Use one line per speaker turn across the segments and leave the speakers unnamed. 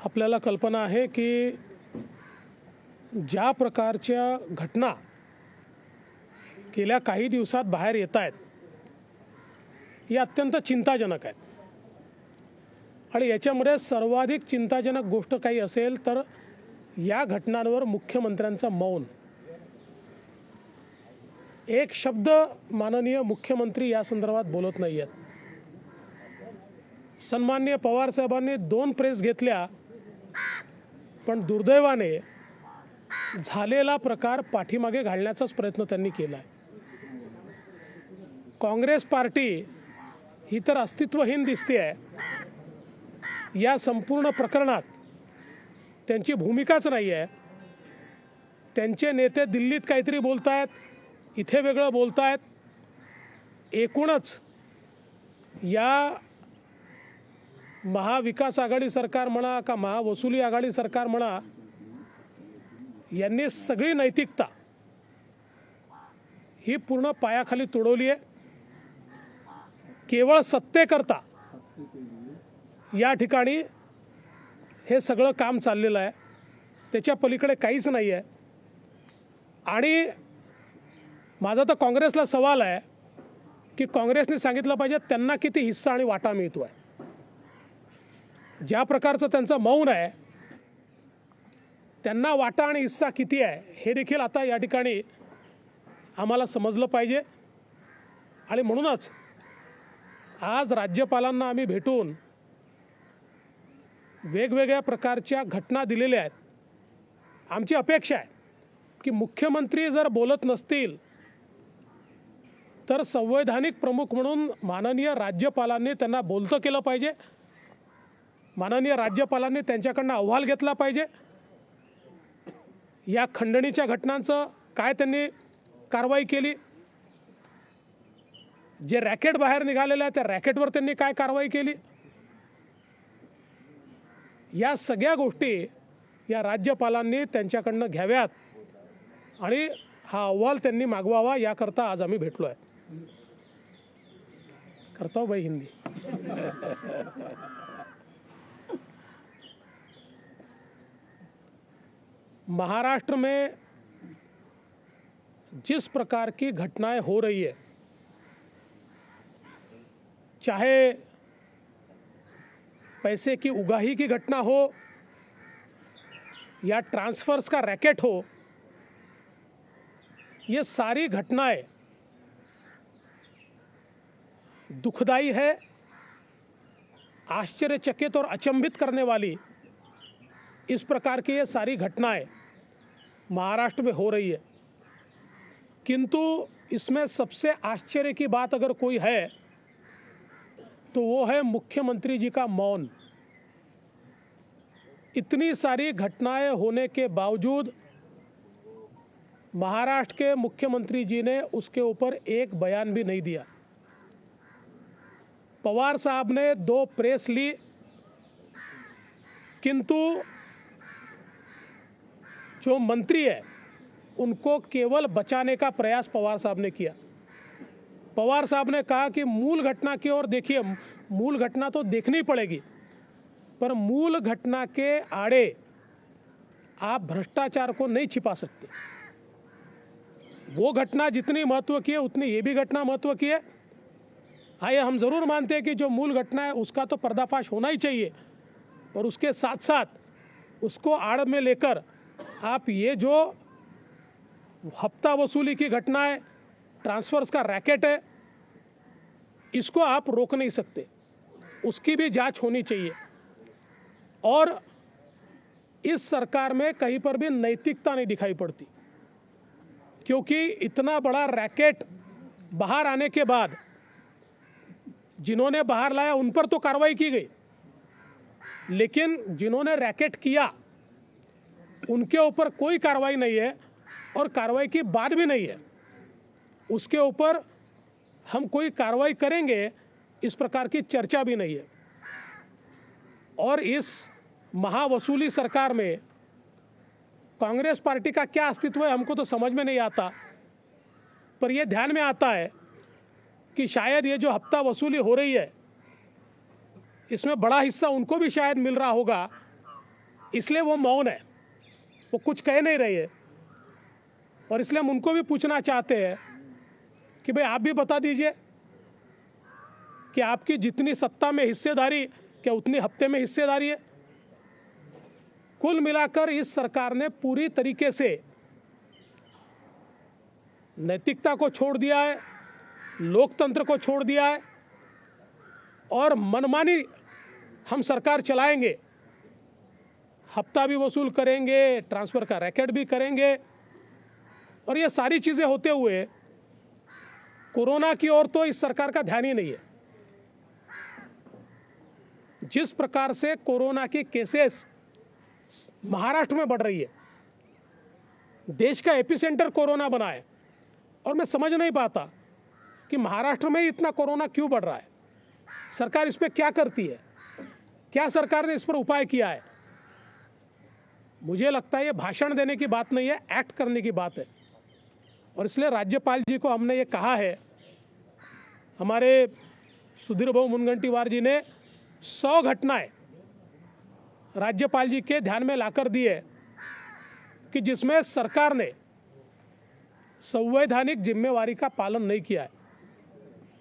आपल्याला कल्पना आहे की ज्या प्रकारच्या घटना गेल्या काही दिवसात बाहेर येत आहेत या अत्यंत चिंताजनक आहेत आणि याच्यामध्ये सर्वाधिक चिंताजनक गोष्ट काही असेल तर या घटनांवर मुख्यमंत्र्यांचं मौन। एक शब्द माननीय मुख्यमंत्री या संदर्भात बोलत नाहीयेत। सन्माननीय पवार साहेबांनी 2 प्रेस घेतल्या पण दुर्दैवाने झालेला प्रकार पाठीमागे घालण्याचाच प्रयत्न त्यांनी केला आहे। काँग्रेस पार्टी ही तर अस्तित्वहीन दिसते आहे। या संपूर्ण प्रकरणात त्यांची भूमिकाच नाही आहे। त्यांचे नेते दिल्लीत काहीतरी बोलतायत, इथे वेगळं बोलतायत। एकूणच या महाविकास आघाडी सरकार म्हणा का महावसुली आघाडी सरकार म्हणा, यांनी सगळी नैतिकता ही पूर्ण पायाखाली तुडवली आहे। केवळ सत्तेकरता या ठिकाणी हे सगळं काम चाललेलं आहे, त्याच्या पलीकडे काहीच नाही आहे। आणि माझा तर काँग्रेसला सवाल आहे की काँग्रेसने सांगितलं पाहिजे त्यांना किती हिस्सा आणि वाटा मिळतो आहे। ज्या प्रकारचं त्यांचं मौन आहे, त्यांना वाटा आणि हिस्सा किती आहे हे देखील आता या ठिकाणी आम्हाला समजलं पाहिजे। आणि म्हणूनच आज राज्यपालांना आम्ही भेटून वेगवेगळ्या प्रकारच्या घटना दिलेल्या आहेत। आमची अपेक्षा आहे की मुख्यमंत्री जर बोलत नसतील तर संवैधानिक प्रमुख म्हणून माननीय राज्यपालांनी त्यांना बोलतं केलं पाहिजे। माननीय राज्यपालांनी त्यांच्याकडनं अहवाल घेतला पाहिजे। या खंडणीच्या घटनांचं काय त्यांनी कारवाई केली, जे रॅकेट बाहेर निघालेलं आहे त्या रॅकेटवर त्यांनी काय कारवाई केली, या सगळ्या गोष्टी या राज्यपालांनी त्यांच्याकडनं घ्याव्यात आणि हा अहवाल त्यांनी मागवावा याकरता आज आम्ही भेटलो आहे। करता हूं भाई हिंदी। महाराष्ट्र में जिस प्रकार की घटनाएं हो रही है, चाहे पैसे की उगाही की घटना हो या ट्रांसफर्स का रैकेट हो, ये सारी घटनाएं दुखदाई है, आश्चर्यचकित और अचंभित करने वाली इस प्रकार की ये सारी घटनाएं महाराष्ट्र में हो रही है। किंतु इसमें सबसे आश्चर्य की बात अगर कोई है तो वो है मुख्यमंत्री जी का मौन। इतनी सारी घटनाएं होने के बावजूद महाराष्ट्र के मुख्यमंत्री जी ने उसके ऊपर एक बयान भी नहीं दिया। पवार साहब ने 2 प्रेस ली, किंतु जो मंत्री है उनको केवल बचाने का प्रयास पवार साहब ने किया। पवार साहब ने कहा कि मूल घटना की ओर देखिए, मूल घटना तो देखनी पड़ेगी, पर मूल घटना के आड़े आप भ्रष्टाचार को नहीं छिपा सकते। वो घटना जितनी महत्व की है उतनी ये भी घटना महत्व की है। हाँ, ये हम ज़रूर मानते हैं कि जो मूल घटना है उसका तो पर्दाफाश होना ही चाहिए, और उसके साथ साथ उसको आड़ में लेकर आप ये जो हफ्ता वसूली की घटना है, ट्रांसफर्स का रैकेट है, इसको आप रोक नहीं सकते। उसकी भी जांच होनी चाहिए। और इस सरकार में कहीं पर भी नैतिकता नहीं दिखाई पड़ती, क्योंकि इतना बड़ा रैकेट बाहर आने के बाद जिन्होंने बाहर लाया उन पर तो कार्रवाई की गई, लेकिन जिन्होंने रैकेट किया उनके ऊपर कोई कार्रवाई नहीं है और कार्रवाई की बात भी नहीं है। उसके ऊपर हम कोई कार्रवाई करेंगे इस प्रकार की चर्चा भी नहीं है। और इस महावसूली सरकार में कांग्रेस पार्टी का क्या अस्तित्व है हमको तो समझ में नहीं आता, पर यह ध्यान में आता है कि शायद ये जो हफ्ता वसूली हो रही है इसमें बड़ा हिस्सा उनको भी शायद मिल रहा होगा इसलिए वो मौन है, वो कुछ कह नहीं रही है। और इसलिए हम उनको भी पूछना चाहते हैं कि भाई आप भी बता दीजिए कि आपकी जितनी सत्ता में हिस्सेदारी, क्या उतनी हफ्ते में हिस्सेदारी है? कुल मिलाकर इस सरकार ने पूरी तरीके से नैतिकता को छोड़ दिया है, लोकतंत्र को छोड़ दिया है और मनमानी हम सरकार चलाएंगे, हफ्ता भी वसूल करेंगे, ट्रांसफर का रैकेट भी करेंगे। और ये सारी चीज़ें होते हुए कोरोना की ओर तो इस सरकार का ध्यान ही नहीं है। जिस प्रकार से कोरोना के केसेस महाराष्ट्र में बढ़ रही है, देश का एपिसेंटर कोरोना बना है, और मैं समझ नहीं पाता कि महाराष्ट्र में इतना कोरोना क्यों बढ़ रहा है। सरकार इस पर क्या करती है? क्या सरकार ने इस पर उपाय किया है? मुझे लगता है ये भाषण देने की बात नहीं है, एक्ट करने की बात है। और इसलिए राज्यपाल जी को हमने ये कहा है, हमारे सुधीर भाऊ मुनगंटीवार जी ने 100 घटनाएं राज्यपाल जी के ध्यान में लाकर दी है कि जिसमें सरकार ने संवैधानिक जिम्मेवारी का पालन नहीं किया है।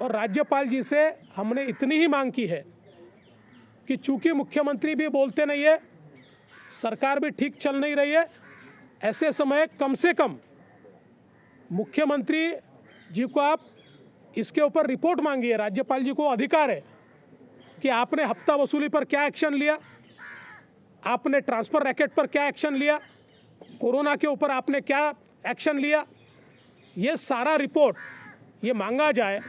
और राज्यपाल जी से हमने इतनी ही मांग की है कि चूंकि मुख्यमंत्री भी बोलते नहीं है, सरकार भी ठीक चल नहीं रही है, ऐसे समय कम से कम मुख्यमंत्री जी को आप इसके ऊपर रिपोर्ट मांगिए। राज्यपाल जी को अधिकार है कि आपने हफ्ता वसूली पर क्या एक्शन लिया, आपने ट्रांसफर रैकेट पर क्या एक्शन लिया, कोरोना के ऊपर आपने क्या एक्शन लिया, ये सारा रिपोर्ट ये मांगा जाए।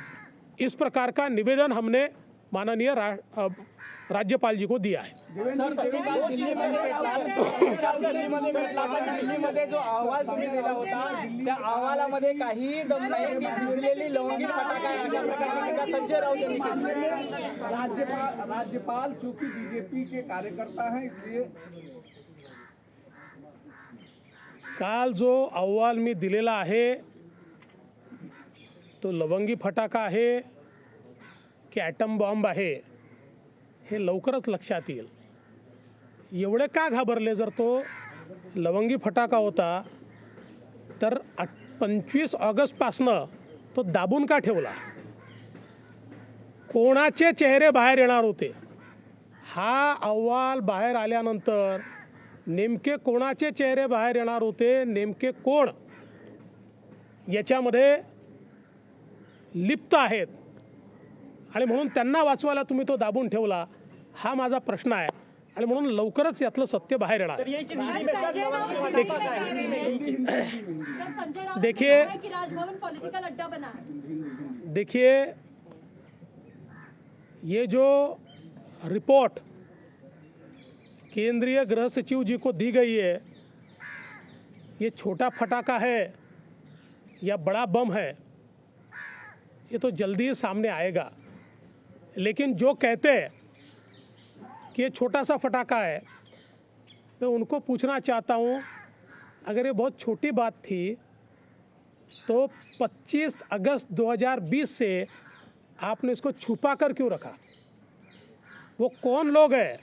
इस प्रकार का निवेदन हमने माननीय राज्यपाल जी को दिया है।
दिल्लीमध्ये जो अहवाल तुम्ही दिला होता त्या अहवालामध्ये काही दम नाही की भिजलेली लवंगी फटाका अशा प्रकारची टीका संजय राऊत यांनी केली।
राज्यपाल चूंकि बीजेपी के कार्यकर्ता हैं इसलिए
काल जो अहवाल मी दिलेला आहे तो लवंगी फटाका आहे की ॲटम बॉम्ब आहे हे लवकरच लक्षात येईल। एवढे का घाबरले? जर तो लवंगी फटाका होता तर 25 ऑगस्टपासनं तो दाबून का ठेवला? कोणाचे चेहरे बाहेर येणार होते? हा अहवाल बाहेर आल्यानंतर नेमके कोणाचे चेहरे बाहेर येणार होते, नेमके कोण याच्यामध्ये लिप्त आहेत आणि म्हणून त्यांना वाचवायला तुम्ही तो दाबून ठेवला, हा माझा प्रश्न आहे। आणि म्हणून लवकरच यातलं सत्य बाहेर येणार। देखिए देखिए ये जो रिपोर्ट केंद्रीय गृह सचिव जी को दी गई है, ये छोटा फटाका है या बड़ा बम है, ये तो जल्दी ही सामने आएगा। लेकिन जो कहते हैं कि ये छोटा सा फटाका है, मैं उनको पूछना चाहता हूँ, अगर ये बहुत छोटी बात थी तो 25 अगस्त 2020 से आपने इसको छुपा कर क्यों रखा? वो कौन लोग हैं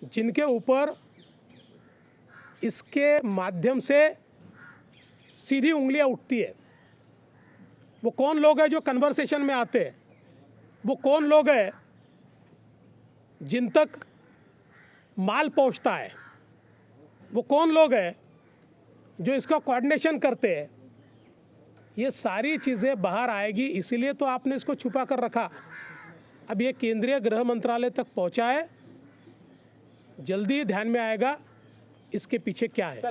जिनके ऊपर इसके माध्यम से सीधी उंगलियां उठती है? वो कौन लोग हैं जो कन्वर्सेशन में आते हैं? वो कौन लोग हैं जिन तक माल पहुंचता है? वो कौन लोग हैं जो इसका कोऑर्डिनेशन करते हैं? ये सारी चीज़ें बाहर आएगी, इसीलिए तो आपने इसको छुपा कर रखा। अब ये केंद्रीय गृह मंत्रालय तक पहुंचा है, जल्दी ध्यान में आएगा इसके पीछे क्या है।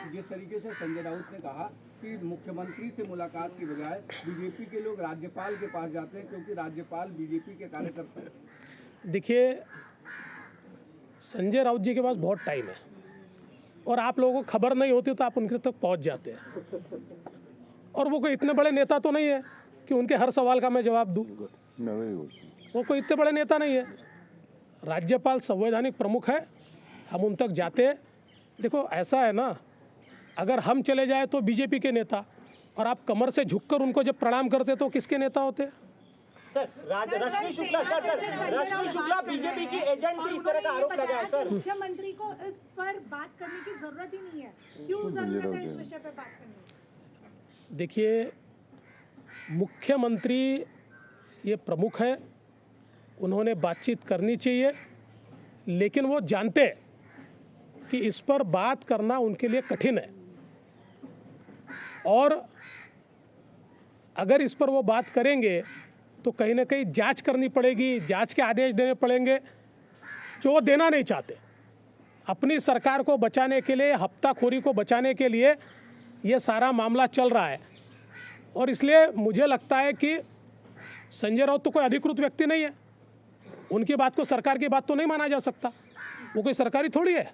जिस तरीके से संजय राउत ने कहा कि मुख्यमंत्री से मुलाकात की बजाय बीजेपी के लोग राज्यपाल के पास जाते हैं क्योंकि राज्यपाल बीजेपी के कार्यकर्ता हैं।
देखिए, संजय राउत जी के पास बहुत टाइम है और आप लोगों को खबर नहीं होती तो आप उनके तक पहुंच जाते हैं। और वो कोई इतने बड़े नेता तो नहीं है कि उनके हर सवाल का मैं जवाब दूं। वो कोई इतने बड़े नेता नहीं है। राज्यपाल संवैधानिक प्रमुख है, हम उन तक जाते हैं। देखो ऐसा है ना, अगर हम चले जाए तो बीजेपी के नेता, और आप कमर से झुककर उनको जब प्रणाम करते तो किसके नेता होते?
रश्मि शुक्ला बीजेपी की एजेंट थी, इस तरह का आरोप लगा है सर।
मुख्यमंत्री को इस पर बात करने की जरूरत ही नहीं है, क्यों जरूरत है इस विषय पर बात करने की?
देखिए, मुख्यमंत्री ये प्रमुख है, उन्होंने बातचीत करनी चाहिए, लेकिन वो जानते हैं कि इस पर बात करना उनके लिए कठिन है, और अगर इस पर वो बात करेंगे तो कहीं ना कहीं जांच करनी पड़ेगी, जांच के आदेश देने पड़ेंगे, जो वो देना नहीं चाहते। अपनी सरकार को बचाने के लिए, हफ्ताखोरी को बचाने के लिए ये सारा मामला चल रहा है, और इसलिए मुझे लगता है कि संजय राउत तो कोई अधिकृत व्यक्ति नहीं है, उनकी बात को, सरकार की बात तो नहीं माना जा सकता, वो कोई सरकारी थोड़ी है,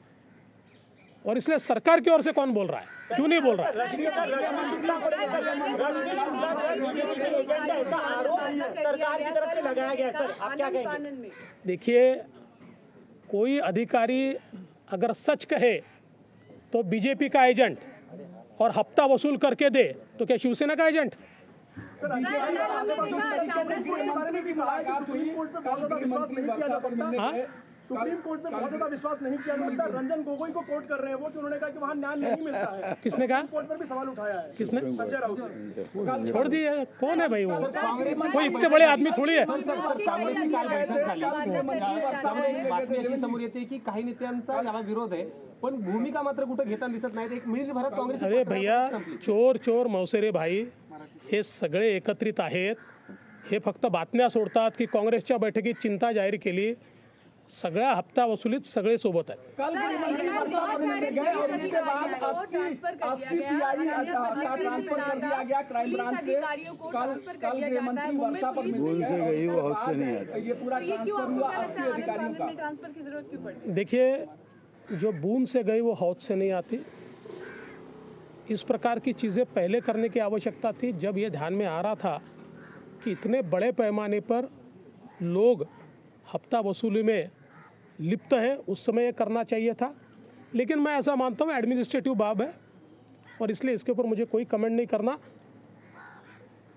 और इसलिए सरकार की ओर से कौन बोल रहा है, क्यों नहीं बोल रहा है? देखिए, कोई अधिकारी अगर सच कहे तो बीजेपी का एजेंट और हफ्ता वसूल करके दे तो क्या शिवसेना का एजेंट?
सुप्रीम कोर्ट में बहुत ज्यादा विश्वास नहीं किया जा सकता। रंजन गोगोई को कोर्ट कर रहे हैं वो कि उन्होंने कहा कि वहाँ न्याय नहीं मिलता है।
किसने कहा?
कोर्ट पर भी सवाल उठाया है।
किसने?
संजय राउत ने।
छोड़ दिए, कौन है भाई वो? कोई इतने बड़े आदमी थोड़ी है।
काँग्रेसची काल बैठक झाली, बातमी अशी समोर येते की काही नेत्यांचा याला विरोध आहे, पण भूमिका मात्र कुठे घेताना दिसत नाहीत। एक मिनिटभरात काँग्रेस,
अरे भैया, चोर चोर मौसेरे भाई हे सगळे एकत्रित आहेत, हे फक्त बातम्या सोडतात की काँग्रेसच्या बैठकीत चिंता जाहीर केली, सगळ्या हप्ता वसुलीत सगळे सोबत आहेत।
कल गृहमंत्री वर्षा गए और उसके बाद 80 PI का ट्रांसफर कर दिया गया क्राइम ब्रांच से। कल गृहमंत्री वर्षा पर मिलने
से गई वो हाउस से नहीं आती।
ये पूरा ट्रांसफर हुआ 80 अधिकारियों का।
ट्रांसफर की जरूरत क्यों पड़ी?
देखिए, जो बूंद से गई वो हौज से नहीं आती, इस प्रकार की चीज़ें पहले करने की आवश्यकता थी, जब ये ध्यान में आ रहा था कि इतने बड़े पैमाने पर लोग हफ्ता वसूली में लिप्त है, उस समय ये करना चाहिए था। लेकिन मैं ऐसा मानता हूँ एडमिनिस्ट्रेटिव बाब है, और इसलिए इसके ऊपर मुझे कोई कमेंट नहीं करना।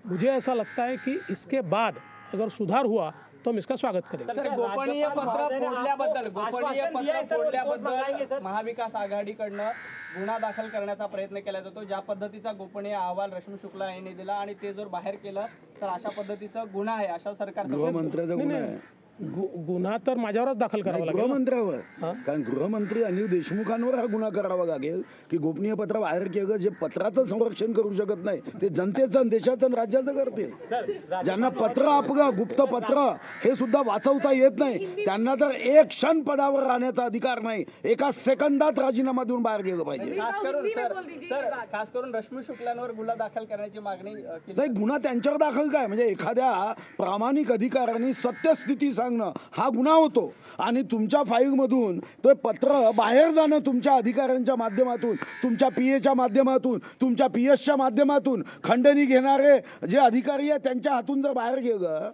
मुझे ऐसा लगता है कि इसके बाद अगर सुधार हुआ तो हम इसका स्वागत करेंगे।
सर, गोपनीय पत्र फोडल्याबद्दल महाविकास आघाडीकडनं गुन्हा दाखल करण्याचा प्रयत्न केला जातो। ज्या पद्धतीचा गोपनीय अहवाल रश्मी शुक्ला यांनी दिला आणि ते जर बाहेर केलं तर अशा पद्धतीचा गुन्हा आहे, अशा सरकारचं
गृहमंत्र्याचा गुन्हा आहे।
गुन्हा तर माझ्यावरच दाखल करावा लागेल,
गृहमंत्र्यावर, कारण गृहमंत्री अनिल देशमुखांवर हा गुन्हा करावा लागेल की गोपनीय पत्र बाहेर केलं, जे पत्राचं संरक्षण करू शकत नाही ते जनतेचं, देशाचं आणि राज्याचं करतील। ज्यांना पत्र आपलं गुप्त पत्र हे सुद्धा वाचवता येत नाही, त्यांना तर एक क्षण पदावर राहण्याचा अधिकार नाही, एका सेकंदात राजीनामा देऊन बाहेर गेलं पाहिजे।
खास करून रश्मी शुक्लांवर गुन्हा दाखल करण्याची मागणी केली।
नाही, गुन्हा त्यांच्यावर दाखल काय, म्हणजे एखाद्या प्रामाणिक अधिकाऱ्याने सत्यस्थिती सांगणं हा गुन्हा होतो, आणि तुमच्या फाईलमधून तो पत्र बाहेर जाणं तुमच्या अधिकाऱ्यांच्या माध्यमातून, तुमच्या पीएच्या माध्यमातून, तुमच्या पीएसच्या माध्यमातून खंडणी घेणारे जे अधिकारी आहेत त्यांच्या हातून जर बाहेर गेलं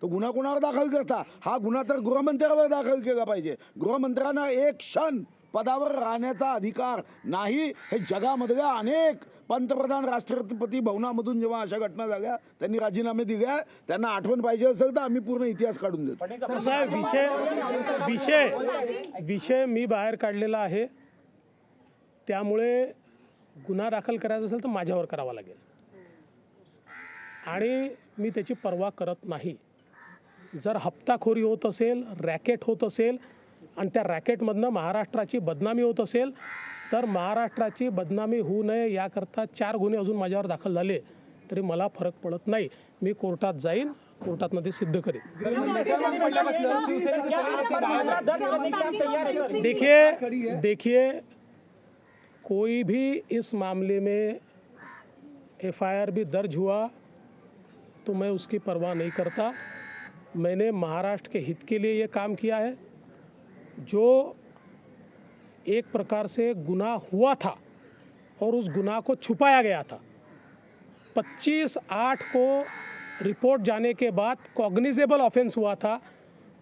तो गुन्हा कोणावर दाखल करता? हा गुन्हा तर गृहमंत्र्यावर दाखल केला पाहिजे। गृहमंत्र्यांना एक क्षण पदावर राहण्याचा अधिकार नाही। हे जगामधल्या अनेक पंतप्रधान, राष्ट्रपती भवनामधून जेव्हा अशा घटना झाल्या त्यांनी राजीनामे दिले, त्यांना आठवण पाहिजे असेल तर आम्ही पूर्ण इतिहास काढून देतो।
साहेब, विषय मी बाहेर काढलेला आहे, त्यामुळे गुन्हा दाखल करायचा असेल तर माझ्यावर करावा लागेल, आणि मी त्याची पर्वा करत नाही। जर हप्ताखोरी होत असेल, रॅकेट होत असेल, आणि त्या रॅकेटमधनं महाराष्ट्राची बदनामी होत असेल, तर महाराष्ट्राची बदनामी होऊ नये याकरता 4 गुन्हे अजून माझ्यावर दाखल झाले तरी मला फरक पडत नाही। मी कोर्टात जाईन, कोर्टात मध्ये सिद्ध करेन। देखिए, कोई भी इस मामले में FIR भी दर्ज हुआ तो मैं उसकी परवाह नहीं करता। मैंने महाराष्ट्र के हित के लिए ये काम किया है। जो एक प्रकार से गुनाह हुआ था और उस गुनाह को छुपाया गया था, 25/8 को रिपोर्ट जाने के बाद कॉग्निजेबल ऑफेंस हुआ था,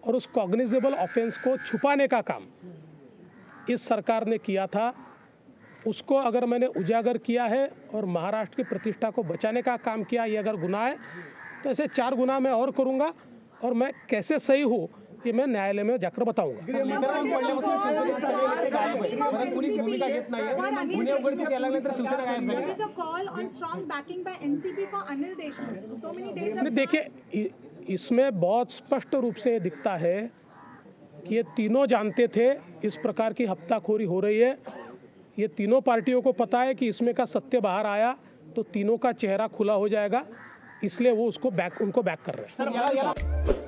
और उस कॉग्निजेबल ऑफेंस को छुपाने का काम इस सरकार ने किया था। उसको अगर मैंने उजागर किया है और महाराष्ट्र की प्रतिष्ठा को बचाने का काम किया, ये अगर गुनाह है तो ऐसे 4 गुना मैं और करूँगा और मैं कैसे सही हूँ ये मैं न्यायालय में जाकर बताऊंगा।
सीताराम पडल्यापासून शिवसेनेचे सगळे नेते गायब आहेत. परत कुणीच भूमिका घेत नाहीये. गुन्हे उघडकीस यायला लागल्यानंतर शिवसेना गायब झाली.
There is a call on strong backing by NCP for Anil Deshmukh. So many days have
नहीं, देखिए इसमें बहुत स्पष्ट रूप से दिखता है कि ये तीनों जानते थे इस प्रकार की हफ्ताखोरी हो रही है। ये तीनों पार्टियों को पता है कि इसमें का सत्य बाहर आया तो तीनों का चेहरा खुला हो जाएगा, इसलिए वो उनको बैक कर रहे हैं।
सर,